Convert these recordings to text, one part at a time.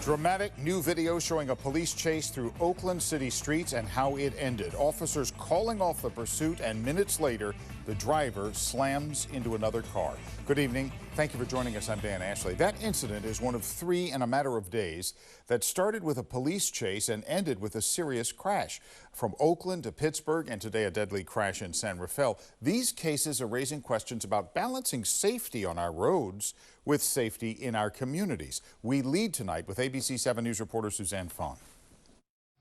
Dramatic new video showing a police chase through Oakland city streets and how it ended. Officers calling off the pursuit, and minutes later, the driver slams into another car. Good evening. Thank you for joining us. I'm Dan Ashley. That incident is one of three in a matter of days that started with a police chase and ended with a serious crash. From Oakland to Pittsburgh, and today a deadly crash in San Rafael. These cases are raising questions about balancing safety on our roads with safety in our communities. We lead tonight with ABC 7 News reporter Suzanne Fawn.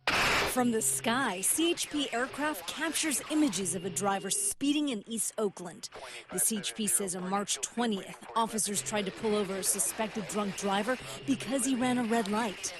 From the sky, CHP aircraft captures images of a driver speeding in East Oakland. The CHP says on March 20th, officers tried to pull over a suspected drunk driver because he ran a red light.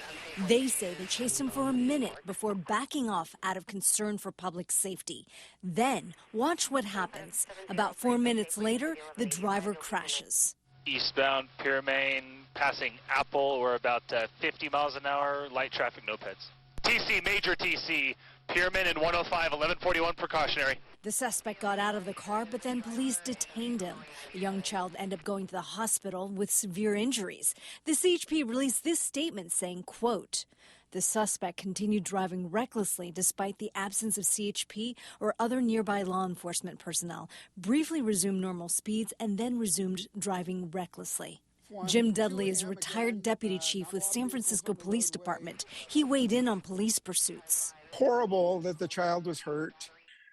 They say they chased him for a minute before backing off out of concern for public safety. Then, watch what happens. About 4 minutes later, the driver crashes. Eastbound Pyramid, passing Apple, we're about 50 miles an hour, light traffic, no peds. TC, major TC, Pyramid and 105, 1141 precautionary. The suspect got out of the car, but then police detained him. The young child ended up going to the hospital with severe injuries. The CHP released this statement saying, quote, "The suspect continued driving recklessly despite the absence of CHP or other nearby law enforcement personnel, briefly resumed normal speeds, and then resumed driving recklessly." Jim Dudley is a retired deputy chief with San Francisco Police Department. He weighed in on police pursuits. Horrible that the child was hurt.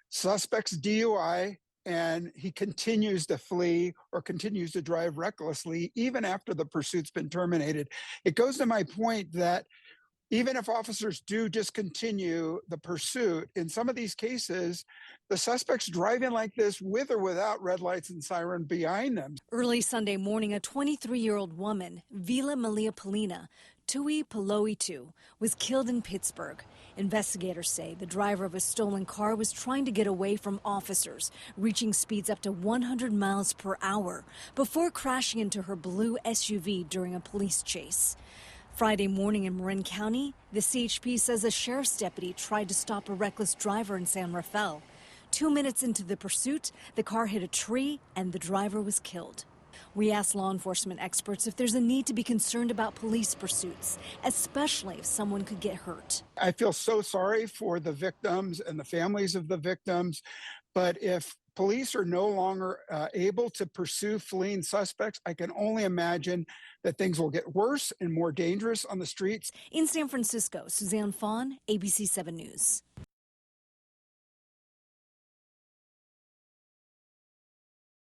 Suspect's DUI, and he continues to flee or continues to drive recklessly even after the pursuit's been terminated. It goes to my point that even if officers do discontinue the pursuit, in some of these cases, the suspect's driving like this with or without red lights and siren behind them. Early Sunday morning, a 23-year-old woman, Vila Malia Polina, Tui Paloitu, was killed in Pittsburgh. Investigators say the driver of a stolen car was trying to get away from officers, reaching speeds up to 100 miles per hour before crashing into her blue SUV during a police chase. Friday morning in Marin County, the CHP says a sheriff's deputy tried to stop a reckless driver in San Rafael. 2 minutes into the pursuit, the car hit a tree and the driver was killed. We asked law enforcement experts if there's a need to be concerned about police pursuits, especially if someone could get hurt. I feel so sorry for the victims and the families of the victims, but if police are no longer able to pursue fleeing suspects, I can only imagine that things will get worse and more dangerous on the streets. In San Francisco, Suzanne Fawn, ABC 7 News.